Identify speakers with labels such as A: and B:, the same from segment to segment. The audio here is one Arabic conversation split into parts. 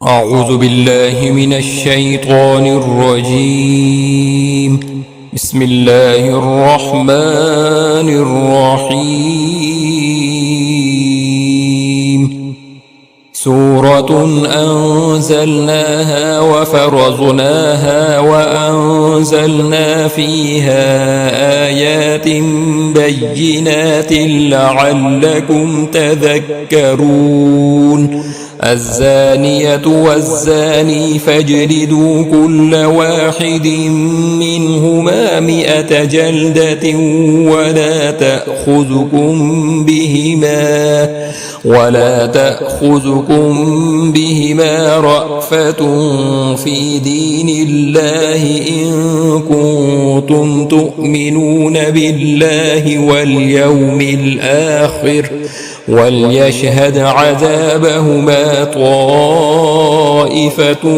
A: أعوذ بالله من الشيطان الرجيم. بسم الله الرحمن الرحيم. سورة أنزلناها وفرضناها وأنزلنا فيها آيات بينات لعلكم تذكرون. الزانية والزاني فاجلدوا كل واحد منهما 100 جلدة ولا تأخذكم بهما رأفة في دين الله إن كنتم تؤمنون بالله واليوم الآخر، وليشهد عذابهما طائفة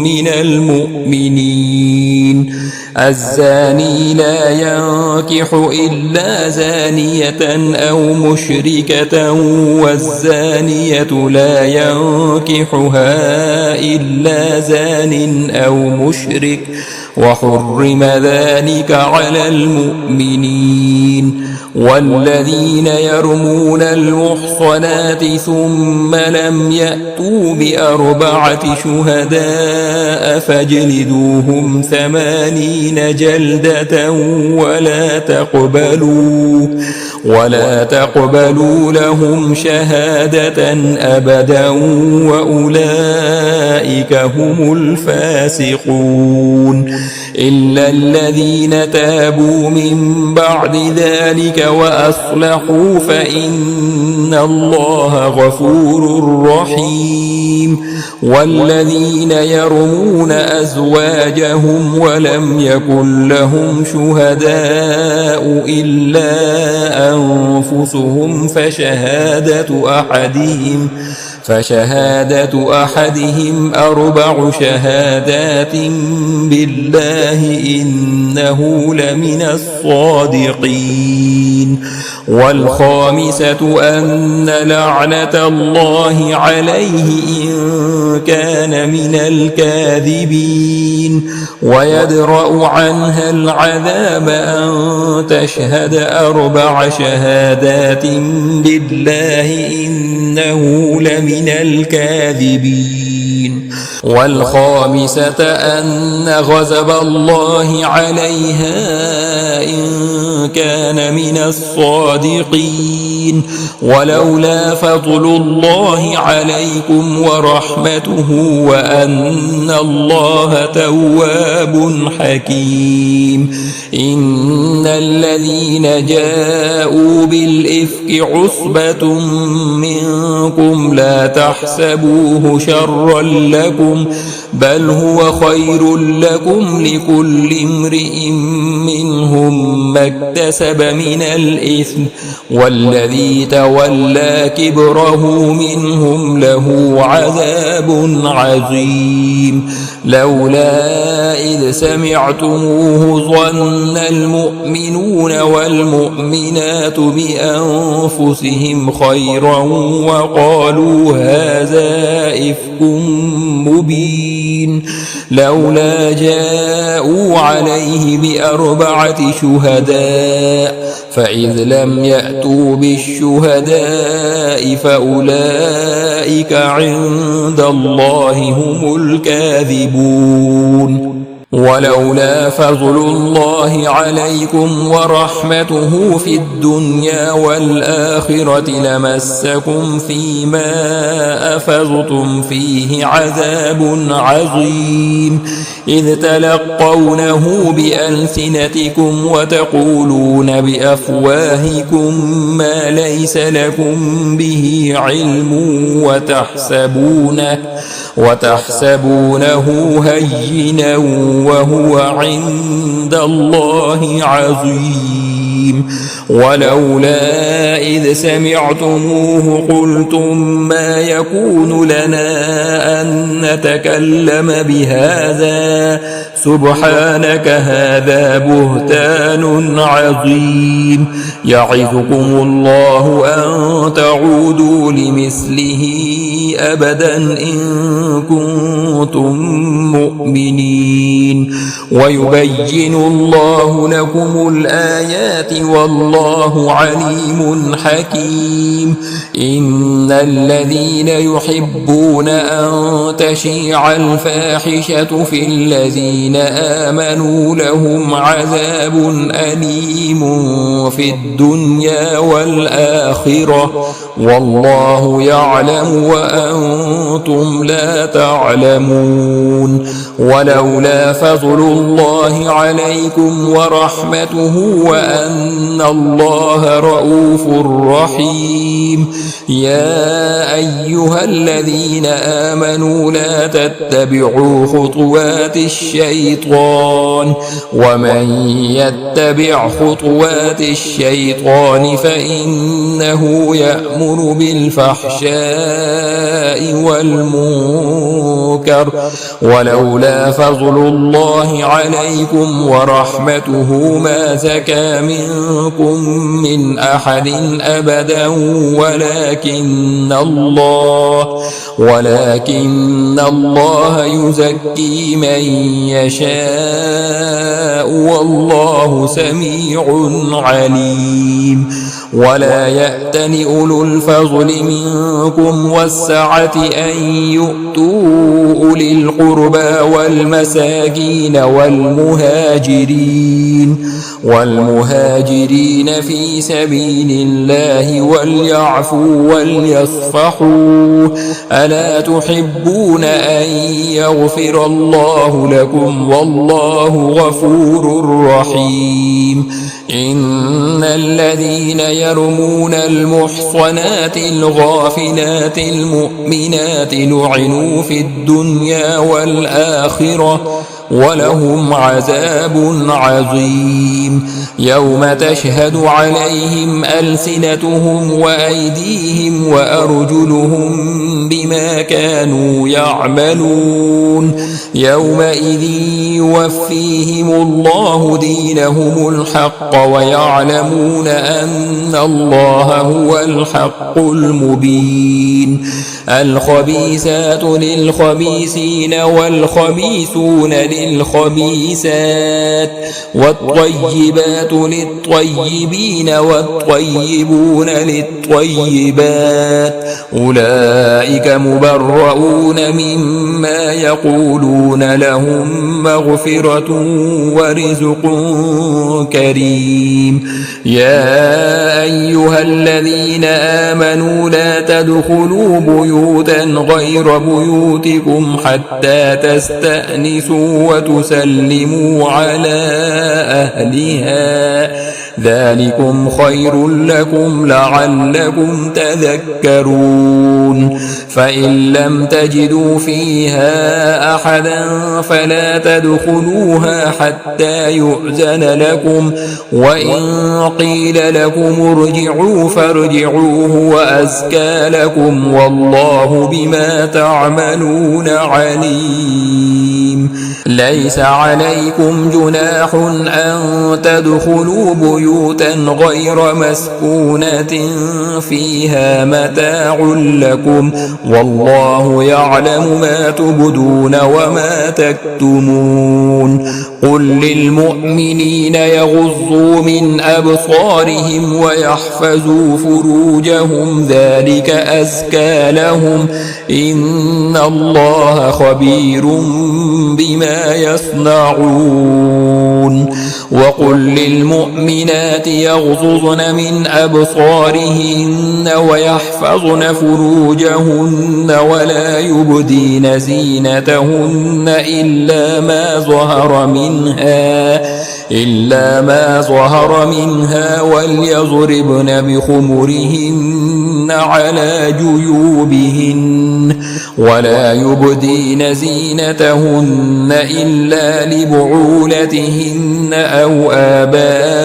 A: من المؤمنين. الزاني لا ينكح إلا زانية أو مشركة، والزانية لا ينكحها إلا زان أو مشرك، وحرم ذلك على المؤمنين. والذين يرمون المحصنات ثم لم يأتوا ب4 شهداء فاجلدوهم 80 جلدة ولا تقبلوا لهم شهادة أبدا، وأولئك هم الفاسقون، إلا الذين تابوا من بعد ذلك وأصلحوا فإن الله غفور رحيم. والذين يرمون أزواجهم ولم يكن لهم شهداء إلا أنفسهم فشهادة أحدهم 4 شهادات بالله إنه لمن الصادقين. والخامسة أن لعنة الله عليه إن كان من الكاذبين، ويدرأ عنها العذاب أن تشهد 4 شهادات بالله إنه لمن الكاذبين. والخامسة أن غضب الله عليها إن كان من الصادقين، ولولا فضل الله عليكم ورحمته وأن الله تواب حكيم. إن الذين جاءوا بالإفك عصبة منكم لا تحسبوه شرا لكم، بل هو خير لكم، لكل امرئ منهم ما اكتسب من الإثم، والذي تولى كبره منهم له عذاب عظيم. لولا إذ سمعتموه ظن المؤمنون والمؤمنات بأنفسهم خيرا وقالوا هذا إفك مبين. لولا جاءوا عليه ب4 شهداء، فإذ لم يأتوا بالشهداء فأولئك عند الله هم الكاذبون. ولولا فضل الله عليكم ورحمته في الدنيا والآخرة لمسكم فيما أفضتم فيه عذاب عظيم، إذ تلقونه بألسنتكم وتقولون بأفواهكم ما ليس لكم به علم وتحسبونه هينا وهو عند الله عظيم. ولولا إذ سمعتموه قلتم ما يكون لنا أن نتكلم بهذا سبحانك هذا بهتان عظيم يعظكم الله أن تعودوا لمثله أبدا إن كنتم مؤمنين ويبين الله لكم الآيات والله عليم حكيم إن الذين يحبون أن تشيع الفاحشة في الذين آمنوا لهم عذاب أليم في الدنيا والآخرة والله يعلم وأنتم لا تعلمون ولولا فضل الله عليكم ورحمته وأن الله رؤوف رحيم يا أيها الذين آمنوا لا تتبعوا خطوات الشيطان ومن يتبع خطوات الشيطان فإنه يأمر بالفحشاء والمنكر ولولا فضل الله عليكم ورحمته ما زكى منكم من أحد أبدا ولكن الله يزكي من يشاء والله سميع عليم ولا يأتن أولو الفضل منكم والسعة أن يؤتوا أولي القربى والمساكين والمهاجرين في سبيل الله وليعفوا وليصفحوا ألا تحبون أن يغفر الله لكم والله غفور رحيم إن الذين يرمون المحصنات الغافلات المؤمنات لعنوا في الدنيا والآخرة ولهم عذاب عظيم يوم تشهد عليهم ألسنتهم وأيديهم وأرجلهم بما كانوا يعملون يومئذ يوفيهم الله دينهم الحق ويعلمون أن الله هو الحق المبين الخبيثات للخبيثين والخبيثون للخبيثات والطيبات للطيبين والطيبون للطيبات أولئك مبرؤون مما يقولون لهم مغفرة ورزق كريم يا أيها الذين آمنوا لا تدخلوا بيوتا غير بيوتكم حتى تستأنسوا وتسلموا على أهلها ذلكم خير لكم لعلكم تذكرون فإن لم تجدوا فيها أحدا فلا تدخلوها حتى يؤذن لكم وإن قيل لكم ارجعوا فارجعوا هو أزكى لكم والله بما تعملون عليم ليس عليكم جناح أن تدخلوا بيوتا غير مسكونة فيها متاع لكم والله يعلم ما تبدون وما تكتمون قل للمؤمنين يغضوا من أبصارهم ويحفظوا فروجهم ذلك أزكى لهم إن الله خبير بما يصنعون وقل للمؤمنات يغضضن من أبصارهن ويحفظن فروجهن ولا يبدين زينتهن إلا ما ظهر منها وليضربن بخمرهن على جيوبهن ولا يبدين زينتهن إلا لبعولتهن أو آبائهن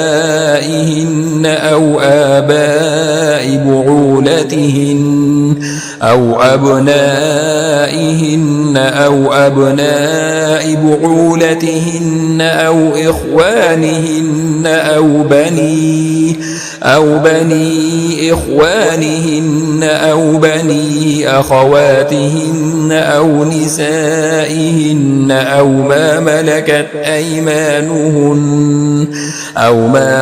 A: أو آباء بعولتهن أو أبنائهن أو أبناء بعولتهن أو إخوانهن أو بني إخوانهن أو بني أخواتهن أو نسائهن أو ما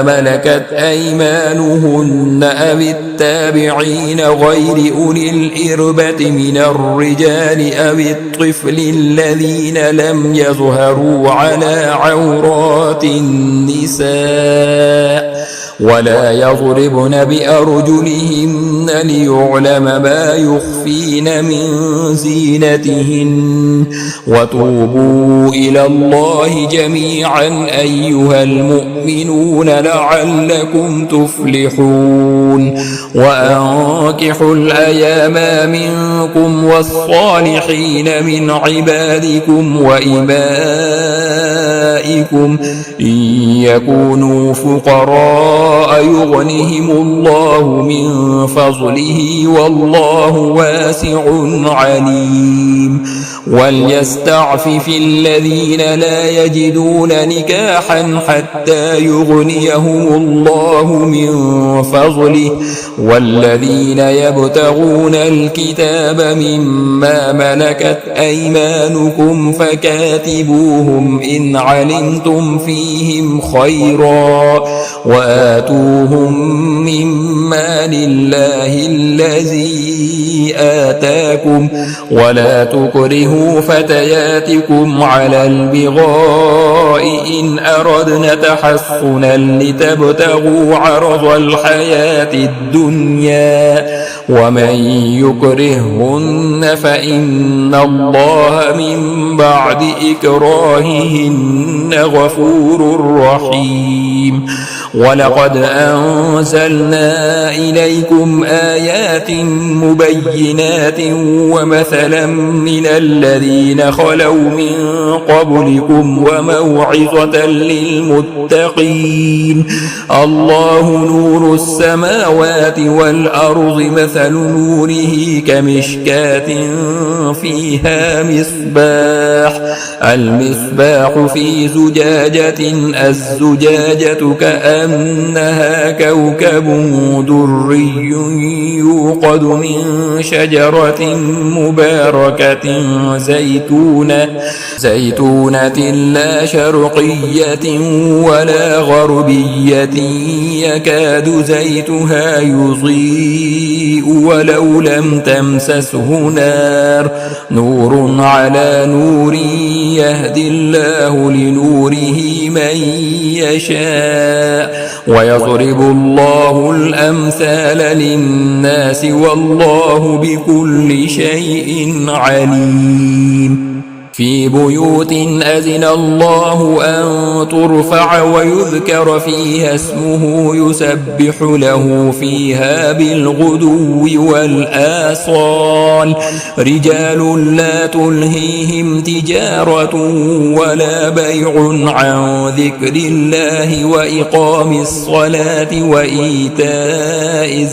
A: ملكت أيمانهن أو التابعين غير أولي الإربة من الرجال أو الطفل الذين لم يظهروا على عورات النساء ولا يضربن بأرجلهن ليعلم ما يخفين من زينتهن وتوبوا إلى الله جميعا أيها المؤمنون لعلكم تفلحون وأنكحوا الأيام منكم والصالحين من عبادكم وإمائكم إن يكونوا فقراء يغنهم الله من فضله والله واسع عليم وليستعفف الذين لا يجدون نكاحا حتى يغنيهم الله من فضله والذين يبتغون الكتاب مما ملكت أيمانكم فكاتبوهم إن علمتم فيهم خيرا وآتوهم مما لله الذي آتاكم ولا تكرهوا فتياتكم على البغاء إن أردنا تحصنا لتبتغوا عرض الحياة الدنيا ومن يكرههن فإن الله من بعد إكراههن غفور رحيم ولقد أنزلنا إليكم آيات مبينات ومثلا من الذين خلوا من قبلكم وموعظة للمتقين الله نور السماوات والأرض مثل نوره كمشكاة فيها المصباح في زجاجة الزجاجة كأنها كوكب دري يوقد من شجرة مباركة زيتونة لا شرقية ولا غربية يكاد زيتها يضيء ولو لم تمسسه نور على نور يهدي الله لنوره من يشاء ويضرب الله الأمثال للناس والله بكل شيء عليم في بيوت أذن الله أن ترفع ويذكر فيها اسمه يسبح له فيها بالغدو والآصال رجال لا تلهيهم تجارة ولا بيع عن ذكر الله وإقام الصلاة وإيتاء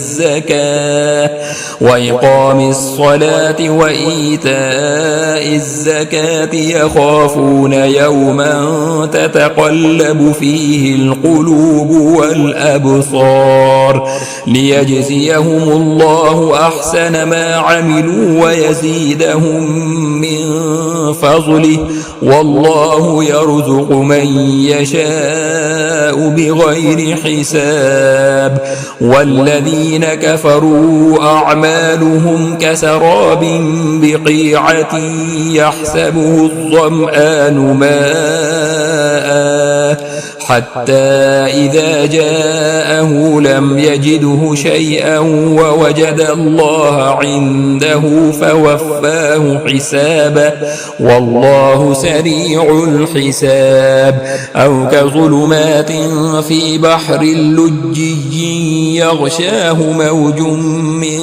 A: الزكاة يخافون يوما تتقلب فيه القلوب والأبصار ليجزيهم الله أحسن ما عملوا ويزيدهم من فضله والله يرزق من يشاء بغير حساب والذين كفروا أعمالهم كسراب بقيعة يحسبه الظمآن ماء حتى إذا جاءه لم يجده شيئا ووجد الله عنده فوفاه حسابه والله سريع الحساب أو كظلمات في بحر لجي يغشاه موج من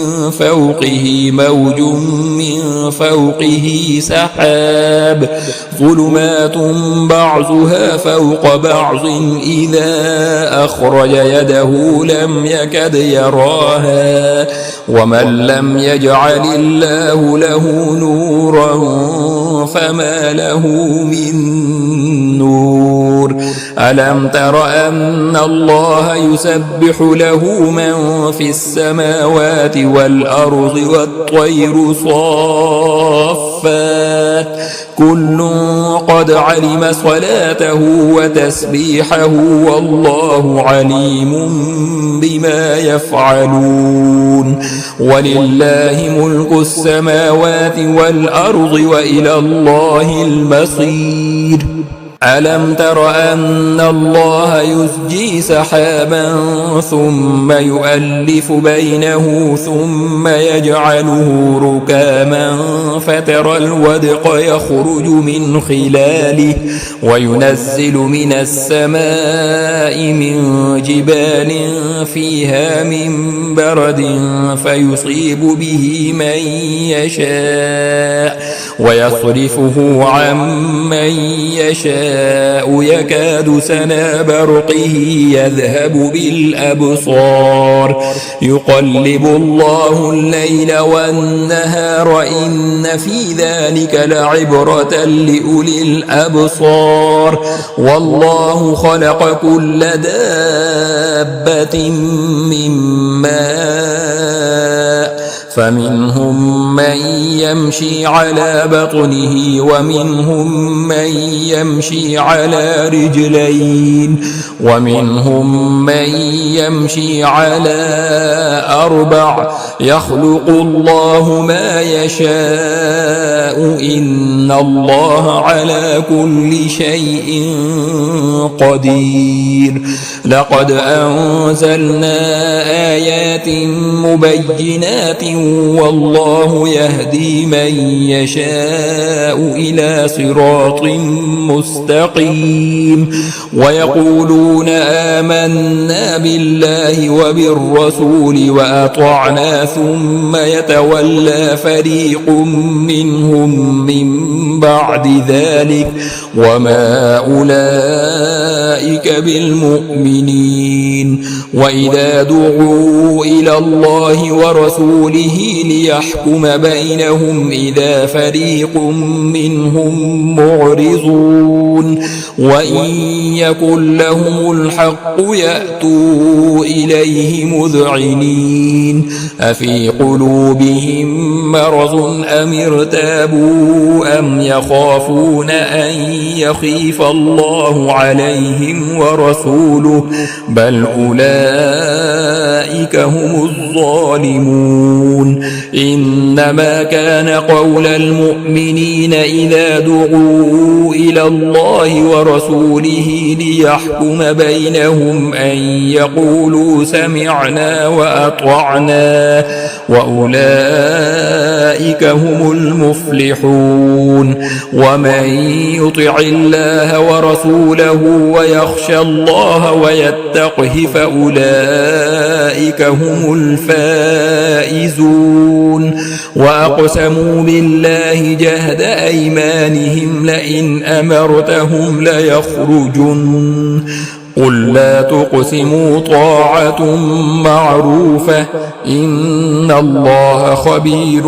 A: فوقه سحاب ظلمات بعضها فوق بعض إذا أخرج يده لم يكد يراها ومن لم يجعل الله له نورا فما له من نور ألم تر أن الله يسبح له من في السماوات والأرض والطير صافات كل قد علم صلاته وتسبيحه والله عليم بما يفعلون ولله ملك السماوات والأرض وإلى الله المصير ألم تر أن الله يزجي سحابا ثم يؤلف بينه ثم يجعله ركاما فترى الودق يخرج من خلاله وينزل من السماء من جبال فيها من برد فيصيب به من يشاء ويصرفه عن من يشاء يكاد سنا برقه يذهب بالأبصار يقلب الله الليل والنهار إن في ذلك لعبرة لأولي الأبصار والله خلق كل دابة من ماء فمنهم من يمشي على بطنه ومنهم من يمشي على رجلين ومنهم من يمشي على أربع يخلق الله ما يشاء إن الله على كل شيء قدير لقد أنزلنا آيات مبينات والله يهدي من يشاء إلى صراط مستقيم ويقولون آمنا بالله وبالرسول وأطعنا ثم يتولى فريق منهم من بعد ذلك وما أولئك بالمؤمنين وإذا دعوا إلى الله ورسوله ليحكم بينهم إذا فريق منهم معرضون وإن يكن لهم الحق يأتوا إليه مذعنين أفي قلوبهم مرض أم ارتابوا أم يخافون أن يخيف الله عليهم ورسوله بل أولئك هم الظالمون إنما كان قول المؤمنين إذا دعوا إلى الله ورسوله ليحكم بينهم أن يقولوا سمعنا وأطعنا وأولئك هم المفلحون ومن يطع الله ورسوله ويخشى الله ويتقه فأولئك هم الفائزون وأقسموا بالله جهد أيمانهم لئن أمرتهم ليخرجن قل لا تقسموا طاعة معروفة إن الله خبير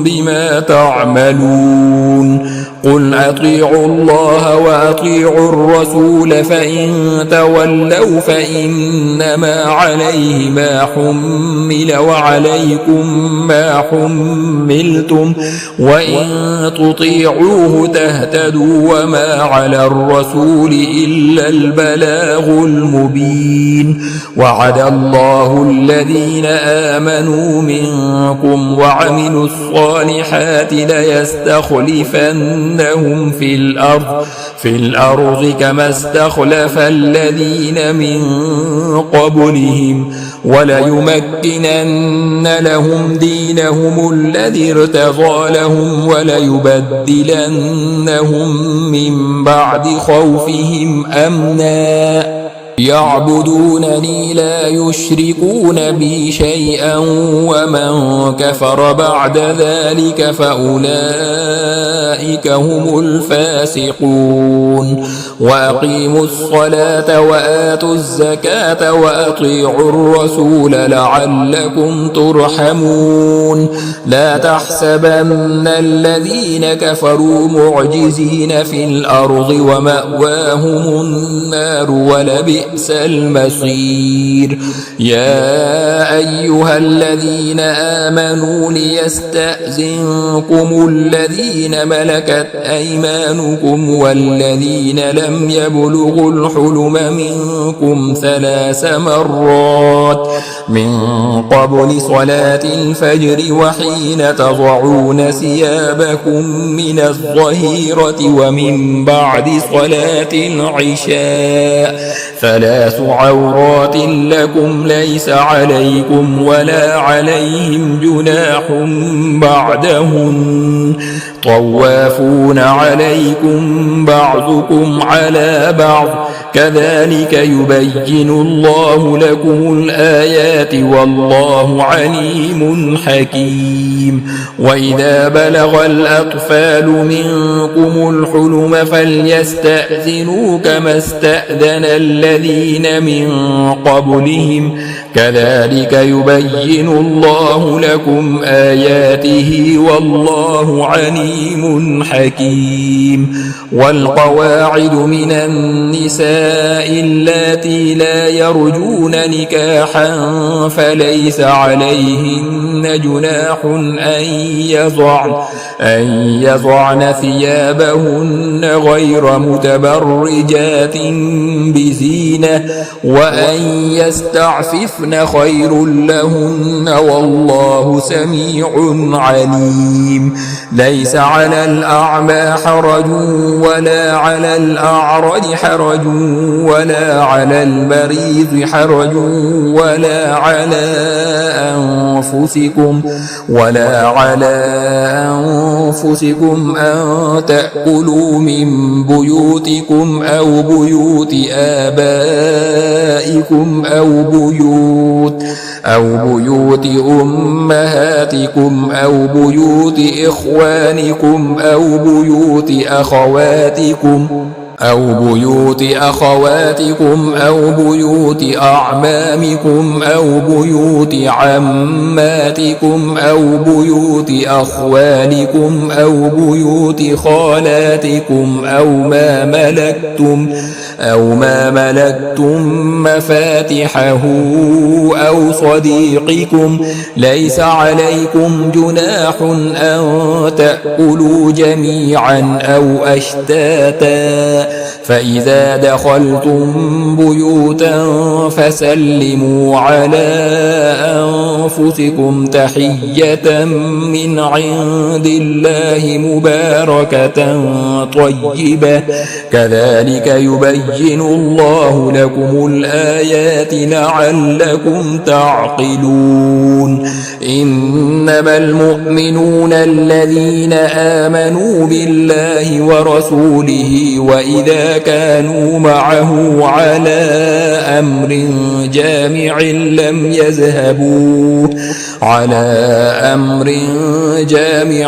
A: بما تعملون قل أطيعوا الله وأطيعوا الرسول فإن تولوا فإنما عليه ما حمل وعليكم ما حملتم وإن تطيعوه تهتدوا وما على الرسول إلا البلاغ البلاغ المبين. وعد الله الذين آمنوا منكم وعملوا الصالحات ليستخلفنهم في الأرض كما استخلف الذين من قبلهم وليمكنن لهم دينهم الذي ارتضى لهم وليبدلنهم من بعد خوفهم أمنا يعبدونني لا يشركون بي شيئا ومن كفر بعد ذلك فأولئك هم الفاسقون. وأقيموا الصلاة وآتوا الزكاة وأطيعوا الرسول لعلكم ترحمون. لا تحسبن الذين كفروا معجزين في الأرض ومأواهم النار ولبئس المصير. يا أيها الذين آمنوا ليستأذنكم الذين ملكت أيمانكم والذين لم يبلغوا الحلم منكم 3 مرات من قبل صلاة الفجر وحين تضعون ثيابكم من الظهيرة ومن بعد صلاة العشاء 3 عورات لكم ليس عليكم ولا عليهم جناح بعدهن طوافون عليكم بعضكم على بعض كذلك يبين الله لكم الآيات والله عليم حكيم. وإذا بلغ الأطفال منكم الحلم فليستأذنوا كما استأذن الذين من قبلهم كذلك يبين الله لكم آياته والله عليم حكيم. والقواعد من النساء اللاتي لا يرجون نكاحا فليس عليهن جناح أن يضعن ثيابهن غير متبرجات بزينة وأن يستعففن خير لهن والله سميع عليم. ليس على الأعمى حرج ولا على الأعرج حرج ولا على المريض حرج ولا على أنفسكم أن تأكلوا من بيوتكم أو بيوت آبائكم أو بيوت أمهاتكم أو بيوت إخوانكم أو بيوت أخواتكم أو بيوت أعمامكم أو بيوت عماتكم أو بيوت أخوالكم أو بيوت خالاتكم أو ما ملكتم مفاتحه أو صديقكم ليس عليكم جناح أن تأكلوا جميعا أو أشتاتا فإذا دخلتم بيوتا فسلموا على أنفسكم تحية من عند الله مباركة طيبة كذلك يبين الله لكم الآيات لعلكم تعقلون. إنما المؤمنون الذين آمنوا بالله ورسوله وإذا كانوا معه على أمر جامع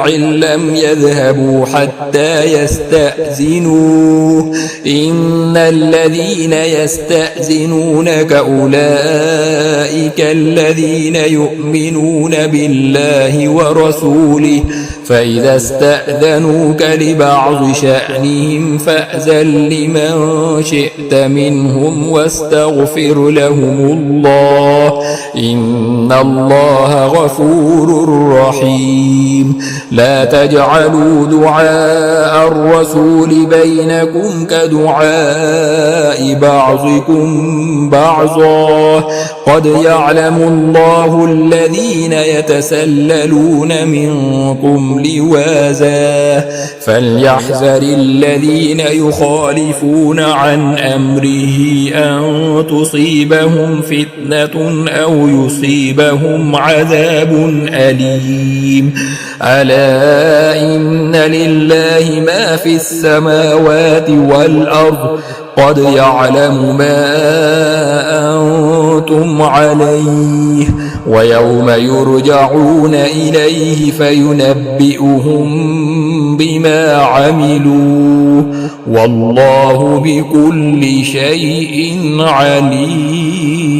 A: لم يذهبوا حتى يستأذنوه إن الذين يستأذنونك أولئك الذين يؤمنون بالله ورسوله فإذا استأذنوك لبعض شأنهم فأذن لمن شئت منهم واستغفر لهم الله إن الله غفور رحيم لا تجعلوا دعاء الرسول بينكم كدعاء بعضكم بعضا قد يعلم الله الذين يتسللون منكم لواذا فليحذر الذين يخالفون عن أمره أن تصيبهم فتنة أو يصيبهم عذاب أليم ألا إن لله ما في السماوات والأرض قد يعلم ما أنتم عليه ويوم يرجعون إليه فينبئهم بما عملوا والله بكل شيء عليم.